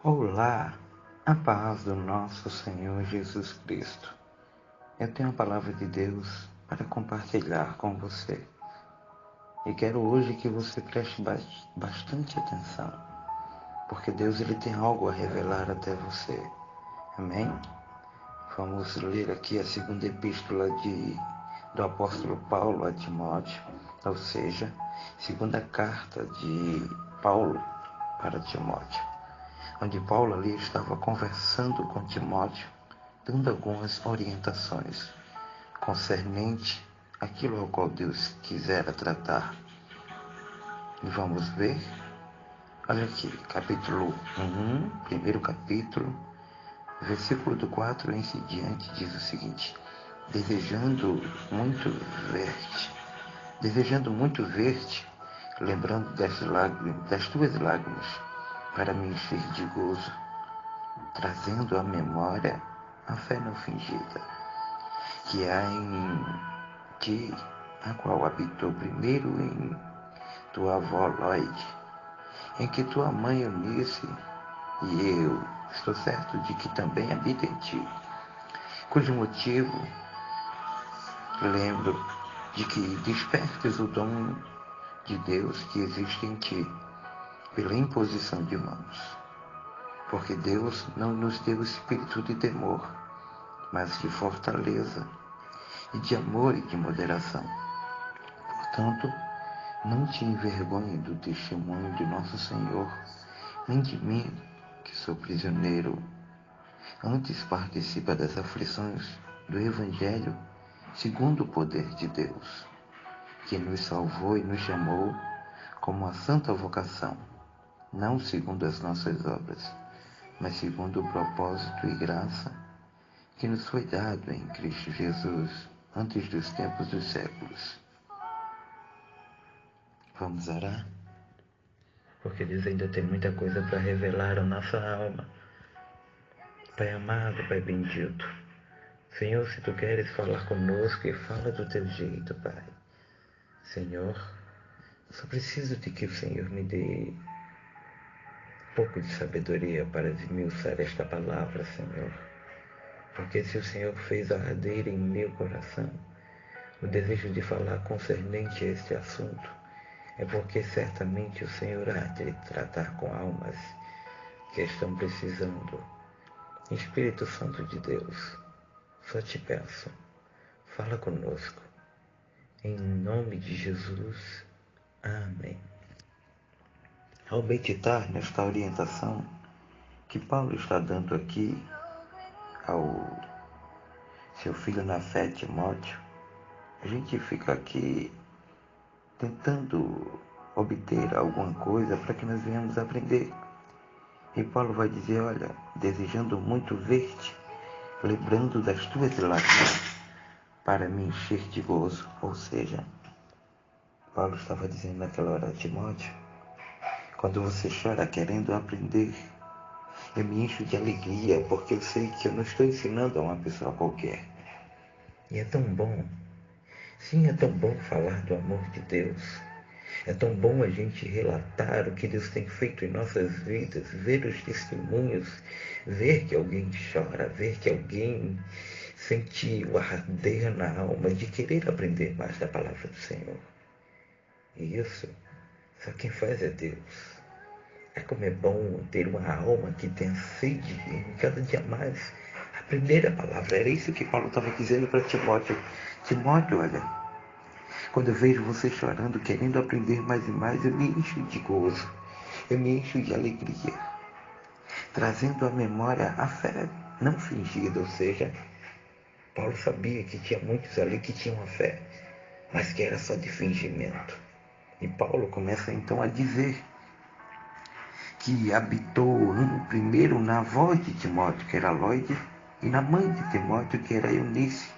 Olá, a paz do nosso Senhor Jesus Cristo. Eu tenho a palavra de Deus para compartilhar com você. E quero hoje que você preste bastante atenção, porque Deus ele tem algo a revelar até você. Amém? Vamos ler aqui a segunda epístola do apóstolo Paulo a Timóteo, ou seja, segunda carta de Paulo para Timóteo, onde Paulo ali estava conversando com Timóteo, dando algumas orientações concernente àquilo ao qual Deus quisera tratar. E vamos ver? Olha aqui, capítulo 1, primeiro capítulo, versículo do 4 em diante, diz o seguinte: Desejando muito ver-te, lembrando das tuas lágrimas, para me encher de gozo, trazendo à memória a fé não fingida, que há em ti, a qual habitou primeiro em tua avó Loide, em que tua mãe Eunice e eu estou certo de que também habita em ti, cujo motivo lembro de que despertes o dom de Deus que existe em ti, pela imposição de mãos. Porque Deus não nos deu espírito de temor, mas de fortaleza, e de amor e de moderação. Portanto, não te envergonhe do testemunho de nosso Senhor, nem de mim, que sou prisioneiro. Antes participa das aflições do Evangelho, segundo o poder de Deus, que nos salvou e nos chamou com uma santa vocação, não segundo as nossas obras, mas segundo o propósito e graça que nos foi dado em Cristo Jesus antes dos tempos dos séculos. Vamos orar? Porque Deus ainda tem muita coisa para revelar à nossa alma. Pai amado, Pai bendito, Senhor, se Tu queres falar conosco, e fala do Teu jeito, Pai. Senhor, só preciso de que o Senhor me dê um pouco de sabedoria para esmiuçar esta palavra, Senhor. Porque se o Senhor fez arder em meu coração o desejo de falar concernente a este assunto, é porque certamente o Senhor há de tratar com almas que estão precisando. Espírito Santo de Deus, só te peço, fala conosco. Em nome de Jesus. Amém. Ao meditar nesta orientação que Paulo está dando aqui ao seu filho na fé, Timóteo, a gente fica aqui tentando obter alguma coisa para que nós venhamos aprender. E Paulo vai dizer, olha, desejando muito ver-te, lembrando das tuas lágrimas, para me encher de gozo. Ou seja, Paulo estava dizendo naquela hora a Timóteo, quando você chora querendo aprender, eu me encho de alegria, porque eu sei que eu não estou ensinando a uma pessoa qualquer. E é tão bom, sim, é tão bom falar do amor de Deus. É tão bom a gente relatar o que Deus tem feito em nossas vidas, ver os testemunhos, ver que alguém chora, ver que alguém sente o arder na alma de querer aprender mais da palavra do Senhor. E isso, só quem faz é Deus. É como é bom ter uma alma que tem sede em cada dia mais aprender a palavra. Era isso que Paulo estava dizendo para Timóteo. Timóteo, olha, quando eu vejo você chorando, querendo aprender mais e mais, eu me encho de gozo, eu me encho de alegria, trazendo à memória a fé não fingida, ou seja, Paulo sabia que tinha muitos ali que tinham a fé, mas que era só de fingimento. E Paulo começa então a dizer que habitou primeiro na avó de Timóteo, que era Loide, e na mãe de Timóteo, que era Eunice.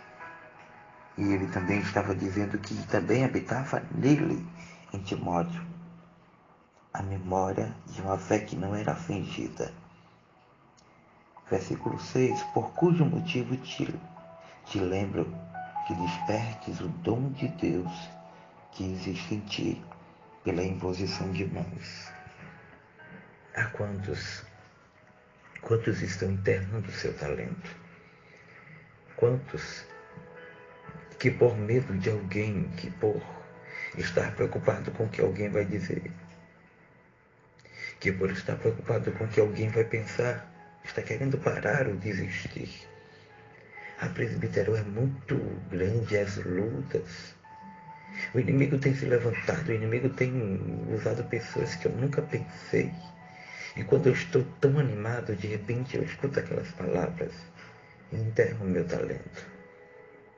E ele também estava dizendo que também habitava nele, em Timóteo, a memória de uma fé que não era fingida. Versículo 6: Por cujo motivo te lembro que despertes o dom de Deus que existe em ti, pela imposição de mãos. Há quantos Quantos estão enterrando o seu talento? Quantos que por medo de alguém, que por estar preocupado com o que alguém vai dizer, que por estar preocupado com o que alguém vai pensar, está querendo parar ou desistir? A presbítero é muito grande, as lutas. O inimigo tem se levantado, o inimigo tem usado pessoas que eu nunca pensei. E quando eu estou tão animado, de repente eu escuto aquelas palavras e enterro o meu talento.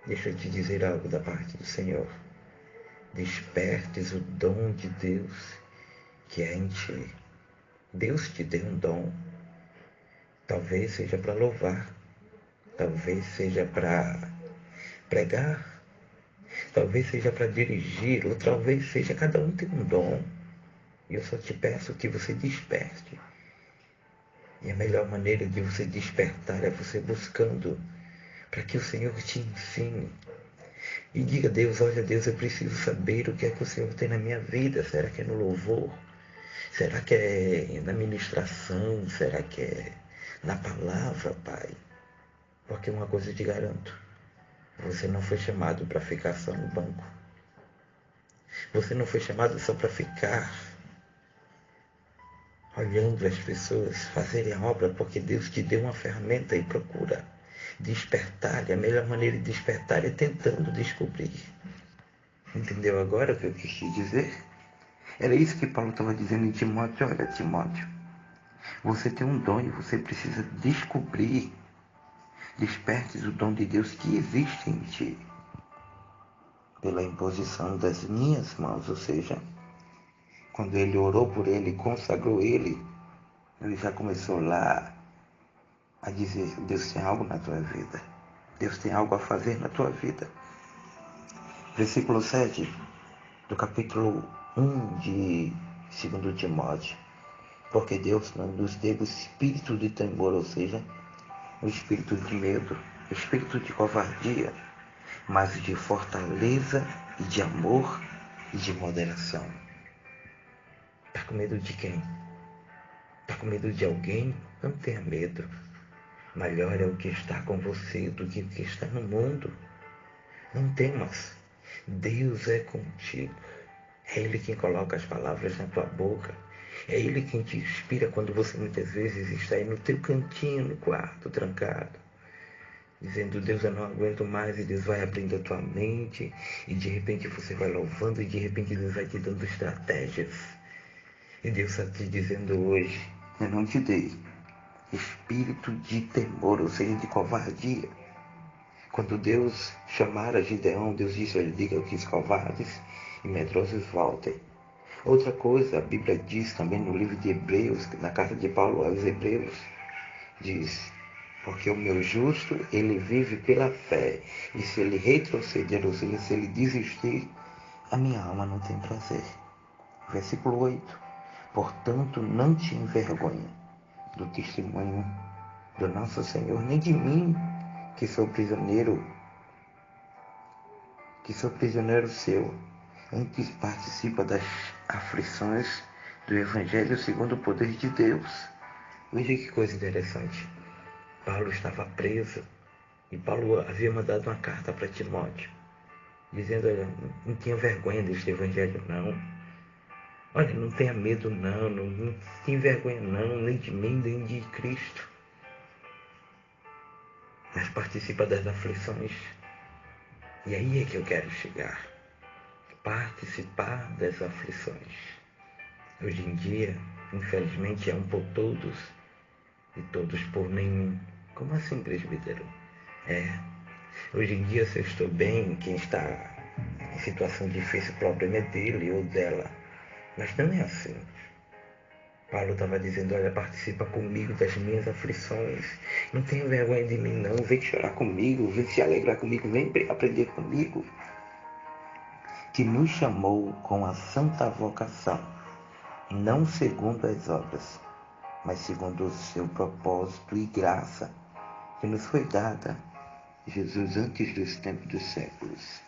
Deixa eu te dizer algo da parte do Senhor. Despertes o dom de Deus que é em ti. Deus te deu um dom. Talvez seja para louvar, talvez seja para pregar, talvez seja para dirigir, ou talvez seja, cada um tem um dom. E eu só te peço que você desperte. E a melhor maneira de você despertar é você buscando para que o Senhor te ensine. E diga a Deus, olha Deus, eu preciso saber o que é que o Senhor tem na minha vida. Será que é no louvor? Será que é na ministração? Será que é na palavra, Pai? Porque uma coisa eu te garanto, você não foi chamado para ficar só no banco. Você não foi chamado só para ficar olhando as pessoas fazerem a obra, porque Deus te deu uma ferramenta e procura despertar. E a melhor maneira de despertar é tentando descobrir. Entendeu agora o que eu quis te dizer? Era isso que Paulo estava dizendo em Timóteo. Olha, Timóteo, você tem um dom e você precisa descobrir. Despertes o dom de Deus que existe em ti. Pela imposição das minhas mãos, ou seja, quando ele orou por ele, consagrou ele já começou lá a dizer, Deus tem algo na tua vida. Deus tem algo a fazer na tua vida. Versículo 7 do capítulo 1 de 2 Timóteo. Porque Deus não nos deu o espírito de temor, ou seja, o espírito de medo, o espírito de covardia, mas de fortaleza e de amor e de moderação. Está com medo de quem? Está com medo de alguém? Não tenha medo. Melhor é o que está com você do que o que está no mundo. Não temas. Deus é contigo. É Ele quem coloca as palavras na tua boca. É Ele quem te inspira quando você muitas vezes está aí no teu cantinho, no quarto, trancado, dizendo, Deus, eu não aguento mais, e Deus vai abrindo a tua mente, e de repente você vai louvando, e de repente Deus vai te dando estratégias. E Deus está te dizendo hoje, eu não te dei espírito de temor, ou seja, de covardia. Quando Deus chamara Gideão, Deus disse, olha, diga que os covardes e medrosos voltem. Outra coisa, a Bíblia diz também no livro de Hebreus, na carta de Paulo aos Hebreus, diz, porque o meu justo, ele vive pela fé, e se ele retroceder, ou seja, se ele desistir, a minha alma não tem prazer. Versículo 8, portanto, não te envergonha do testemunho do nosso Senhor, nem de mim, que sou prisioneiro seu. Antes participa das aflições do Evangelho segundo o poder de Deus. Veja que coisa interessante. Paulo estava preso e Paulo havia mandado uma carta para Timóteo, dizendo, olha, não tenha vergonha deste Evangelho não. Olha, não tenha medo não tenha vergonha não, nem de mim, nem de Cristo. Mas participa das aflições. E aí é que eu quero chegar. Participar das aflições. Hoje em dia, infelizmente, é um por todos e todos por nenhum. Como assim, presbítero? Hoje em dia, se eu estou bem, quem está em situação difícil, o problema é dele ou dela. Mas não é assim. Paulo estava dizendo, olha, participa comigo das minhas aflições. Não tenha vergonha de mim não, vem chorar comigo, vem se alegrar comigo, vem aprender comigo. Que nos chamou com a santa vocação, não segundo as obras, mas segundo o seu propósito e graça, que nos foi dada, Jesus antes dos tempos dos séculos.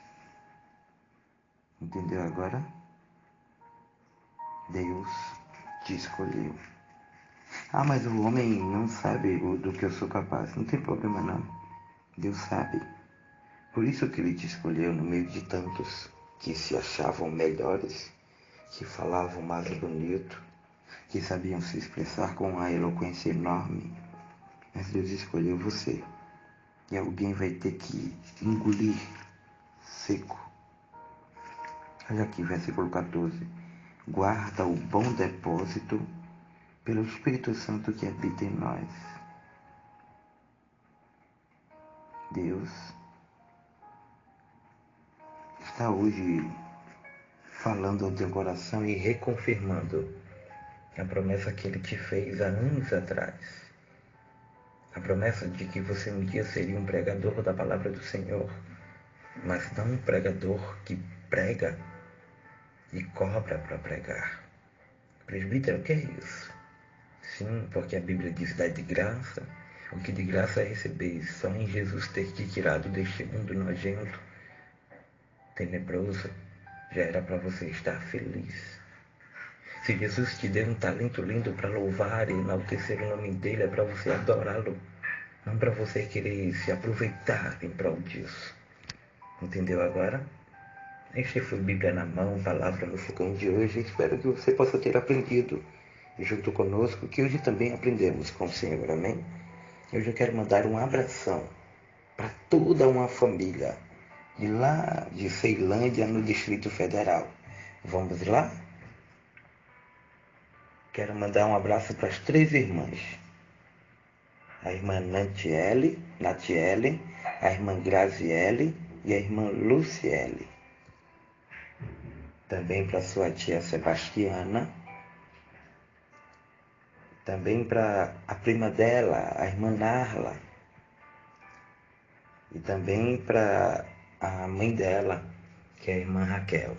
Entendeu agora? Deus te escolheu. Ah, mas o homem não sabe do que eu sou capaz. Não tem problema não. Deus sabe. Por isso que ele te escolheu no meio de tantos que se achavam melhores, que falavam mais bonito, que sabiam se expressar com uma eloquência enorme. Mas Deus escolheu você. E alguém vai ter que engolir seco. Olha aqui, versículo 14. Guarda o bom depósito pelo Espírito Santo que habita em nós. Deus está hoje falando ao teu coração e reconfirmando a promessa que Ele te fez há anos atrás. A promessa de que você um dia seria um pregador da palavra do Senhor, mas não um pregador que prega e cobra para pregar. Presbítero, o que é isso? Sim, porque a Bíblia diz: dai de graça, o que de graça recebeis, só em Jesus ter te tirado deste mundo nojento, tenebroso, já era para você estar feliz. Se Jesus te deu um talento lindo para louvar e enaltecer o nome dele, é para você adorá-lo, não para você querer se aproveitar em prol disso. Entendeu agora? Este foi Bíblia na Mão, Palavra no Fogão de hoje. Espero que você possa ter aprendido junto conosco, que hoje também aprendemos com o Senhor, amém? Hoje eu quero mandar um abração para toda uma família de lá de Ceilândia, no Distrito Federal. Vamos lá? Quero mandar um abraço para as 3 irmãs. A irmã Natiele, a irmã Graziele e a irmã Luciele. Também para sua tia Sebastiana. Também para a prima dela, a irmã Narla. E também para a mãe dela, que é a irmã Raquel.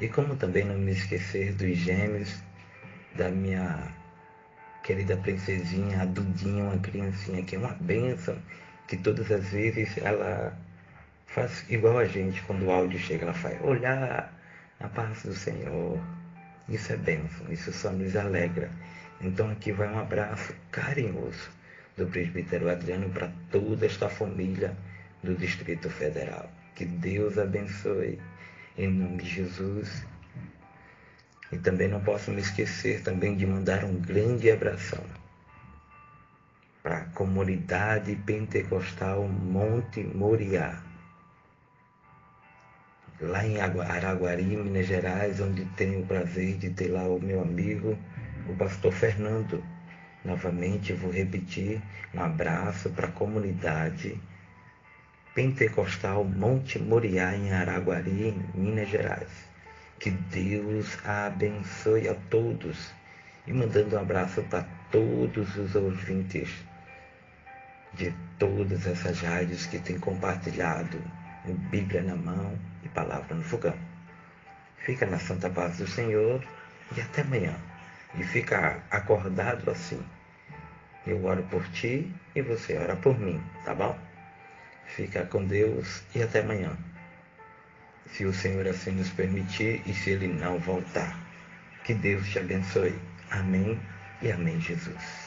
E como também não me esquecer dos gêmeos da minha querida princesinha, a Dudinha, uma criancinha que é uma bênção, que todas as vezes ela faz igual a gente quando o áudio chega, ela faz olhar a paz do Senhor. Isso é bênção, isso só nos alegra. Então aqui vai um abraço carinhoso do presbítero Adriano para toda esta família do Distrito Federal. Que Deus abençoe em nome de Jesus. E também não posso me esquecer também de mandar um grande abração para a comunidade pentecostal Monte Moriá, lá em Araguari, Minas Gerais, onde tenho o prazer de ter lá o meu amigo, o pastor Fernando. Novamente vou repetir, um abraço para a comunidade pentecostal Monte Moriá, em Araguari, Minas Gerais. Que Deus abençoe a todos. E mandando um abraço para todos os ouvintes de todas essas rádios que têm compartilhado Bíblia na Mão e Palavra no Fogão. Fica na santa paz do Senhor e até amanhã. E fica acordado assim. Eu oro por ti e você ora por mim, tá bom? Fica com Deus e até amanhã. Se o Senhor assim nos permitir e se Ele não voltar. Que Deus te abençoe. Amém e amém, Jesus.